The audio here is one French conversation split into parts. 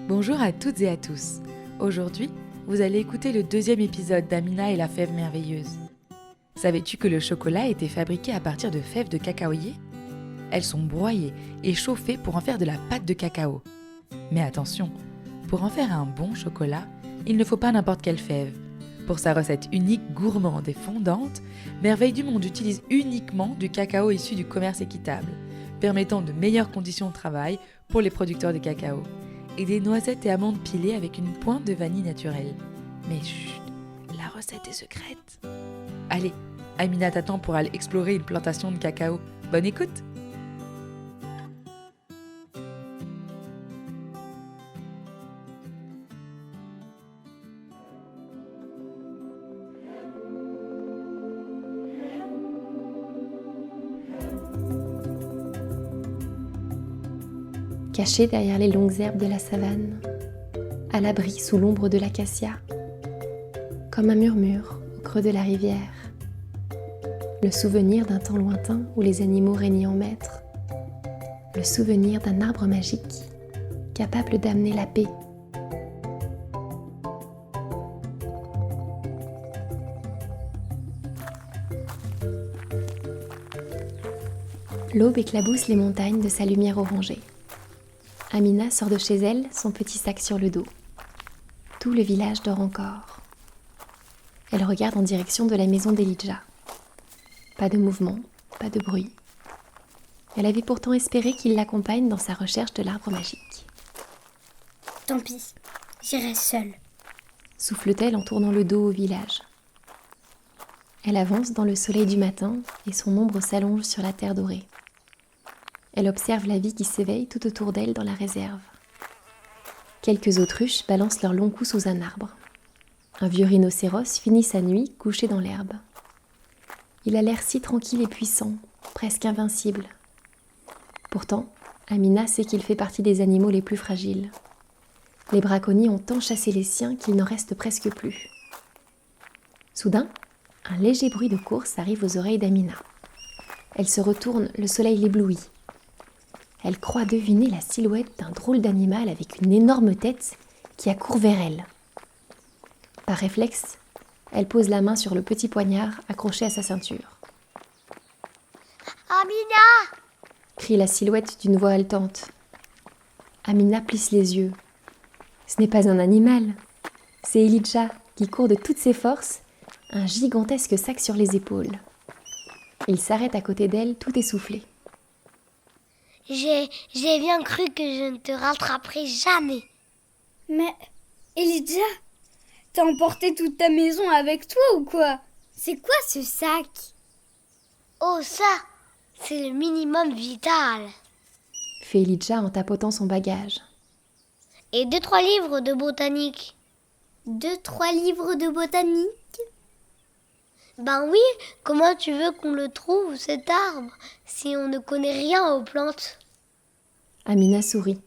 Bonjour à toutes et à tous. Aujourd'hui, vous allez écouter le deuxième épisode d'Amina et la fève merveilleuse. Savais-tu que le chocolat était fabriqué à partir de fèves de cacaoyer ? Elles sont broyées et chauffées pour en faire de la pâte de cacao. Mais attention, pour en faire un bon chocolat, il ne faut pas n'importe quelle fève. Pour sa recette unique, gourmande et fondante, Merveille du Monde utilise uniquement du cacao issu du commerce équitable, permettant de meilleures conditions de travail pour les producteurs de cacao, et des noisettes et amandes pilées avec une pointe de vanille naturelle. Mais chut, la recette est secrète. Allez, Amina t'attend pour aller explorer une plantation de cacao. Bonne écoute! Caché derrière les longues herbes de la savane, à l'abri sous l'ombre de l'acacia, comme un murmure au creux de la rivière, le souvenir d'un temps lointain où les animaux régnaient en maîtres, le souvenir d'un arbre magique capable d'amener la paix. L'aube éclabousse les montagnes de sa lumière orangée. Amina sort de chez elle, son petit sac sur le dos. Tout le village dort encore. Elle regarde en direction de la maison d'Elijah. Pas de mouvement, pas de bruit. Elle avait pourtant espéré qu'il l'accompagne dans sa recherche de l'arbre magique. Tant pis, j'irai seule, Souffle-t-elle en tournant le dos au village. Elle avance dans le soleil du matin et son ombre s'allonge sur la terre dorée. Elle observe la vie qui s'éveille tout autour d'elle dans la réserve. Quelques autruches balancent leurs longs coups sous un arbre. Un vieux rhinocéros finit sa nuit couché dans l'herbe. Il a l'air si tranquille et puissant, presque invincible. Pourtant, Amina sait qu'il fait partie des animaux les plus fragiles. Les braconniers ont tant chassé les siens qu'il n'en reste presque plus. Soudain, un léger bruit de course arrive aux oreilles d'Amina. Elle se retourne, le soleil l'éblouit. Elle croit deviner la silhouette d'un drôle d'animal avec une énorme tête qui accourt vers elle. Par réflexe, elle pose la main sur le petit poignard accroché à sa ceinture. « Amina !» Crie la silhouette d'une voix haletante. Amina plisse les yeux. Ce n'est pas un animal, c'est Elijah qui court de toutes ses forces, un gigantesque sac sur les épaules. Il s'arrête à côté d'elle, tout essoufflé. J'ai bien cru que je ne te rattraperai jamais. Mais, Elijah, t'as emporté toute ta maison avec toi ou quoi? C'est quoi ce sac? Oh ça, c'est le minimum vital. Fait Elijah en tapotant son bagage. Et 2-3 livres de botanique. 2-3 livres de botanique? Ben oui, comment tu veux qu'on le trouve, cet arbre, si on ne connaît rien aux plantes? Amina sourit.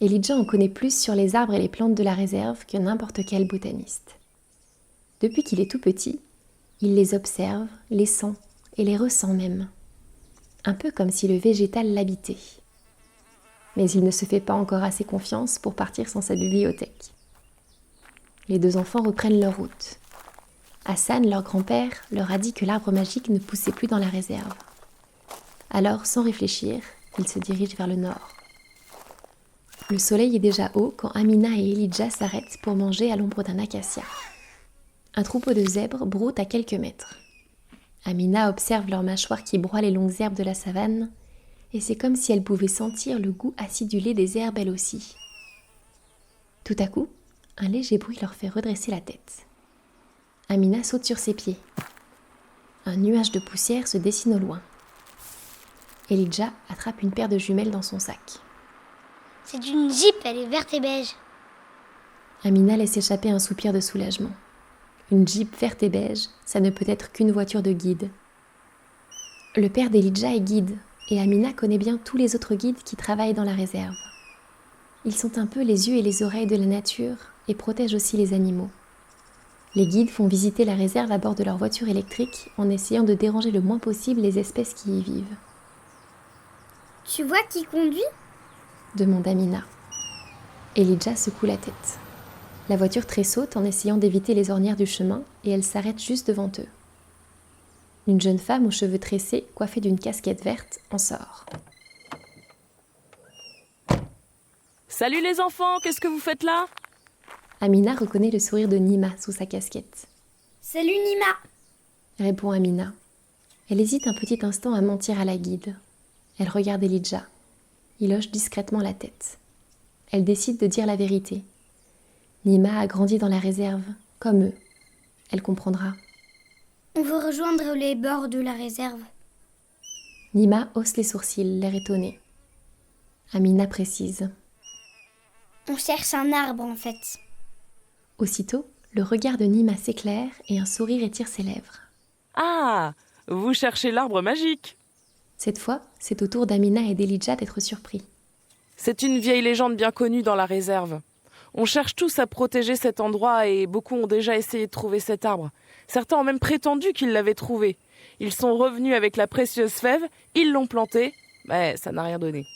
Elijah en connaît plus sur les arbres et les plantes de la réserve que n'importe quel botaniste. Depuis qu'il est tout petit, il les observe, les sent et les ressent même. Un peu comme si le végétal l'habitait. Mais il ne se fait pas encore assez confiance pour partir sans sa bibliothèque. Les deux enfants reprennent leur route. Hassan, leur grand-père, leur a dit que l'arbre magique ne poussait plus dans la réserve. Alors, sans réfléchir, ils se dirigent vers le nord. Le soleil est déjà haut quand Amina et Elijah s'arrêtent pour manger à l'ombre d'un acacia. Un troupeau de zèbres broute à quelques mètres. Amina observe leurs mâchoires qui broient les longues herbes de la savane, et c'est comme si elle pouvait sentir le goût acidulé des herbes elle aussi. Tout à coup, un léger bruit leur fait redresser la tête. Amina saute sur ses pieds. Un nuage de poussière se dessine au loin. Elijah attrape une paire de jumelles dans son sac. C'est une Jeep, elle est verte et beige. Amina laisse échapper un soupir de soulagement. Une Jeep verte et beige, ça ne peut être qu'une voiture de guide. Le père d'Elijah est guide, et Amina connaît bien tous les autres guides qui travaillent dans la réserve. Ils sont un peu les yeux et les oreilles de la nature et protègent aussi les animaux. Les guides font visiter la réserve à bord de leur voiture électrique en essayant de déranger le moins possible les espèces qui y vivent. Tu vois qui conduit? Demande Amina. Elijah secoue la tête. La voiture tressaute en essayant d'éviter les ornières du chemin et elle s'arrête juste devant eux. Une jeune femme aux cheveux tressés, coiffée d'une casquette verte, en sort. Salut les enfants, qu'est-ce que vous faites là? Amina reconnaît le sourire de Nima sous sa casquette. Salut Nima. Répond Amina. Elle hésite un petit instant à mentir à la guide. Elle regarde Elijah. Il hoche discrètement la tête. Elle décide de dire la vérité. Nima a grandi dans la réserve, comme eux. Elle comprendra. On veut rejoindre les bords de la réserve. Nima hausse les sourcils, l'air étonné. Amina précise. On cherche un arbre en fait. Aussitôt, le regard de Nima s'éclaire et un sourire étire ses lèvres. Ah, vous cherchez l'arbre magique. Cette fois, c'est au tour d'Amina et d'Elijah d'être surpris. C'est une vieille légende bien connue dans la réserve. On cherche tous à protéger cet endroit et beaucoup ont déjà essayé de trouver cet arbre. Certains ont même prétendu qu'ils l'avaient trouvé. Ils sont revenus avec la précieuse fève, ils l'ont planté, mais ça n'a rien donné.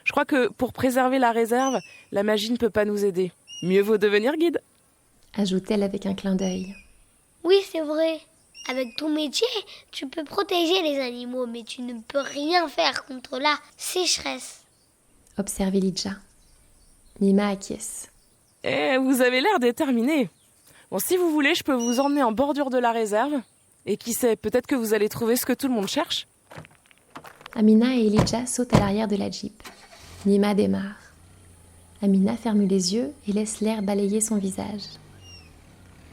Je crois que pour préserver la réserve, la magie ne peut pas nous aider. Mieux vaut devenir guide. Ajoute-t-elle avec un clin d'œil. Oui, c'est vrai. Avec ton métier, tu peux protéger les animaux, mais tu ne peux rien faire contre la sécheresse. Observe Elijah. Nima acquiesce. Eh, vous avez l'air déterminé. Bon, si vous voulez, je peux vous emmener en bordure de la réserve. Et qui sait, peut-être que vous allez trouver ce que tout le monde cherche. Amina et Elijah sautent à l'arrière de la Jeep. Nima démarre. Amina ferme les yeux et laisse l'air balayer son visage.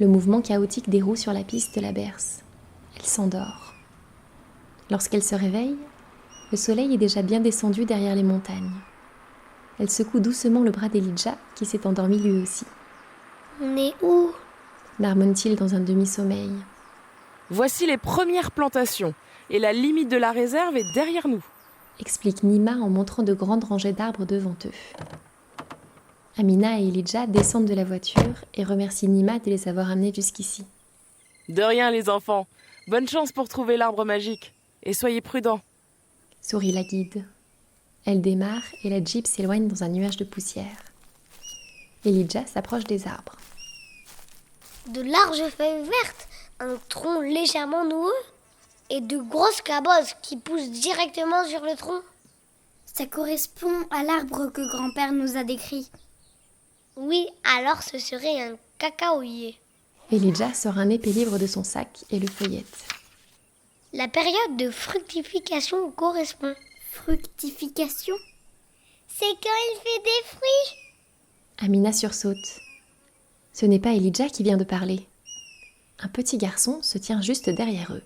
Le mouvement chaotique des roues sur la piste la berce. Elle s'endort. Lorsqu'elle se réveille, le soleil est déjà bien descendu derrière les montagnes. Elle secoue doucement le bras d'Elijah qui s'est endormi lui aussi. On est où? Marmonne-t-il dans un demi-sommeil. Voici les premières plantations. Et la limite de la réserve est derrière nous. Explique Nima en montrant de grandes rangées d'arbres devant eux. Amina et Elijah descendent de la voiture et remercient Nima de les avoir amenés jusqu'ici. De rien les enfants. Bonne chance pour trouver l'arbre magique. Et soyez prudents. Sourit la guide. Elle démarre et la Jeep s'éloigne dans un nuage de poussière. Elijah s'approche des arbres. De larges feuilles vertes, un tronc légèrement noueux et de grosses cabosses qui poussent directement sur le tronc. Ça correspond à l'arbre que grand-père nous a décrit. Oui, alors ce serait un cacaoyer. Elijah sort un épais livre de son sac et le feuillette. La période de fructification correspond. Fructification? C'est quand il fait des fruits. Amina sursaute. Ce n'est pas Elijah qui vient de parler. Un petit garçon se tient juste derrière eux.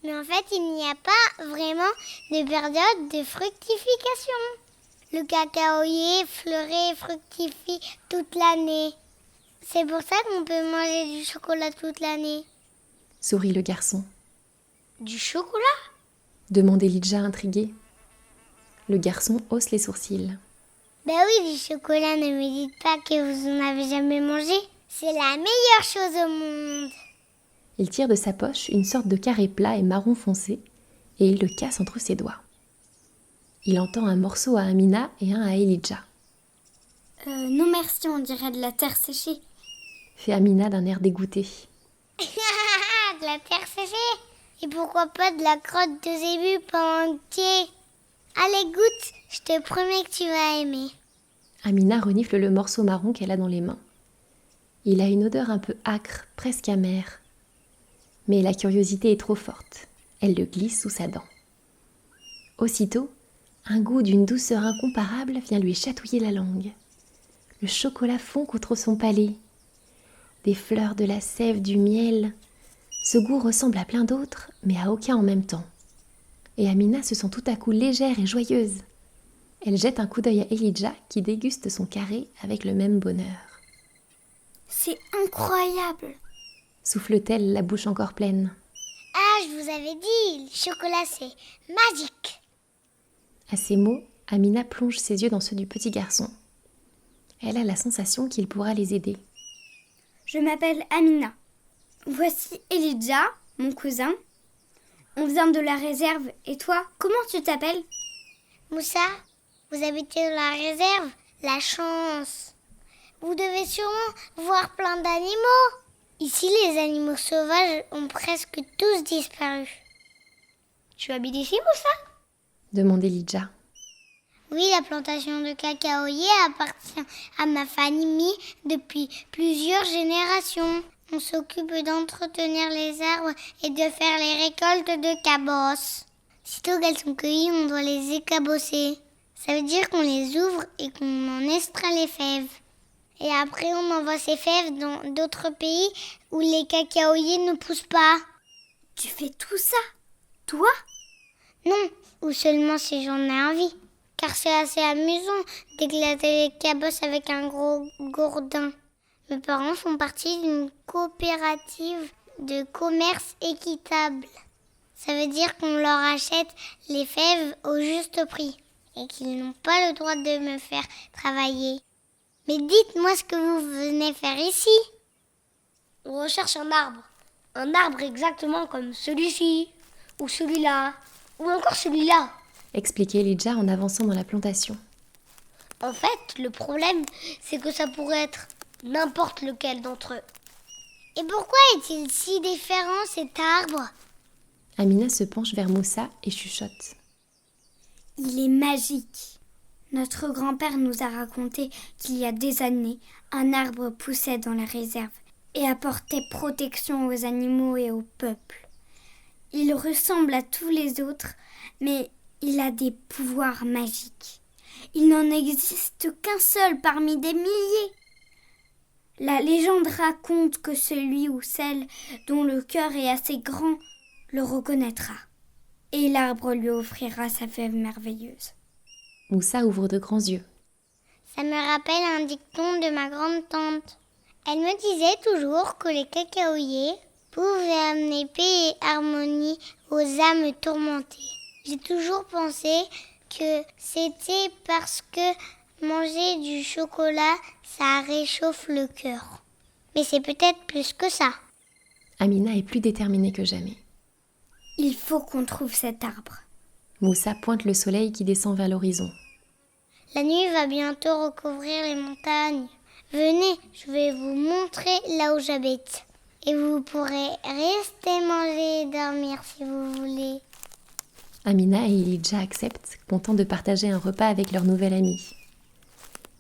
Mais en fait, il n'y a pas vraiment de période de fructification. Le cacaoyer fleurit et fructifie toute l'année. C'est pour ça qu'on peut manger du chocolat toute l'année. Sourit le garçon. Du chocolat? Demande Elijah intrigué. Le garçon hausse les sourcils. Ben oui, du chocolat, ne me dites pas que vous en avez jamais mangé. C'est la meilleure chose au monde. Il tire de sa poche une sorte de carré plat et marron foncé et il le casse entre ses doigts. Il entend un morceau à Amina et un à Elijah. Non merci, on dirait de la terre séchée. Fait Amina d'un air dégoûté. De la terre séchée. Et pourquoi pas de la crotte de zébu pas entier? Allez, goûte, je te promets que tu vas aimer. Amina renifle le morceau marron qu'elle a dans les mains. Il a une odeur un peu âcre, presque amère. Mais la curiosité est trop forte. Elle le glisse sous sa dent. Aussitôt, un goût d'une douceur incomparable vient lui chatouiller la langue. Le chocolat fond contre son palais. Des fleurs, de la sève, du miel. Ce goût ressemble à plein d'autres, mais à aucun en même temps. Et Amina se sent tout à coup légère et joyeuse. Elle jette un coup d'œil à Elijah qui déguste son carré avec le même bonheur. C'est incroyable. Souffle-t-elle, la bouche encore pleine. Ah, je vous avais dit, le chocolat c'est magique. À ces mots, Amina plonge ses yeux dans ceux du petit garçon. Elle a la sensation qu'il pourra les aider. Je m'appelle Amina. Voici Elijah, mon cousin. On vient de la réserve. Et toi, comment tu t'appelles? Moussa, vous habitez dans la réserve? La chance. Vous devez sûrement voir plein d'animaux. Ici, les animaux sauvages ont presque tous disparu. Tu habites ici, Moussa ? demandait Elijah. Oui, la plantation de cacaoyers appartient à ma famille depuis plusieurs générations. On s'occupe d'entretenir les arbres et de faire les récoltes de cabosses. Sitôt qu'elles sont cueillies, on doit les écabosser. Ça veut dire qu'on les ouvre et qu'on en extrait les fèves. Et après, on envoie ces fèves dans d'autres pays où les cacaoyers ne poussent pas. Tu fais tout ça, toi ? Non, ou seulement si j'en ai envie. Car c'est assez amusant d'éclater les cabosses avec un gros gourdin. Mes parents font partie d'une coopérative de commerce équitable. Ça veut dire qu'on leur achète les fèves au juste prix et qu'ils n'ont pas le droit de me faire travailler. Mais dites-moi ce que vous venez faire ici. On recherche un arbre. Un arbre exactement comme celui-ci, ou celui-là, ou encore celui-là. Expliquait Elijah en avançant dans la plantation. En fait, le problème, c'est que ça pourrait être n'importe lequel d'entre eux. Et pourquoi est-il si différent cet arbre ? Amina se penche vers Moussa et chuchote. Il est magique. Notre grand-père nous a raconté qu'il y a des années, un arbre poussait dans la réserve et apportait protection aux animaux et au peuple. Il ressemble à tous les autres, mais il a des pouvoirs magiques. Il n'en existe qu'un seul parmi des milliers. La légende raconte que celui ou celle dont le cœur est assez grand le reconnaîtra, et l'arbre lui offrira sa fève merveilleuse. Moussa ouvre de grands yeux. Ça me rappelle un dicton de ma grande-tante. Elle me disait toujours que les cacaoyers pouvaient amener paix et harmonie aux âmes tourmentées. J'ai toujours pensé que c'était parce que manger du chocolat, ça réchauffe le cœur. Mais c'est peut-être plus que ça. Amina est plus déterminée que jamais. Il faut qu'on trouve cet arbre. Moussa pointe le soleil qui descend vers l'horizon. La nuit va bientôt recouvrir les montagnes. Venez, je vais vous montrer là où j'habite. Et vous pourrez rester manger et dormir si vous voulez. Amina et Elijah acceptent, contents de partager un repas avec leur nouvel ami.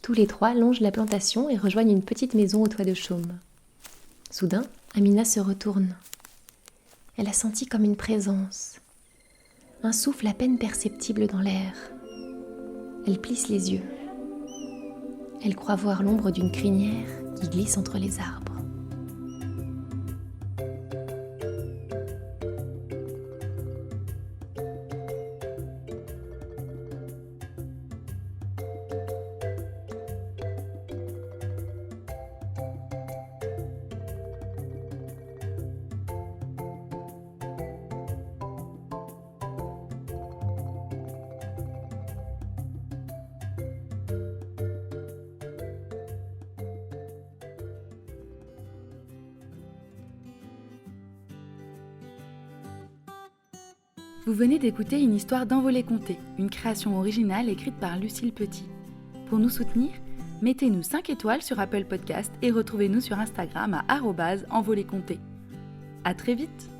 Tous les trois longent la plantation et rejoignent une petite maison au toit de chaume. Soudain, Amina se retourne. Elle a senti comme une présence, un souffle à peine perceptible dans l'air. Elle plisse les yeux. Elle croit voir l'ombre d'une crinière qui glisse entre les arbres. Vous venez d'écouter une histoire d'Envolée Conté, une création originale écrite par Lucille Petit. Pour nous soutenir, mettez-nous 5 étoiles sur Apple Podcast et retrouvez-nous sur Instagram à @envoléconté. À très vite!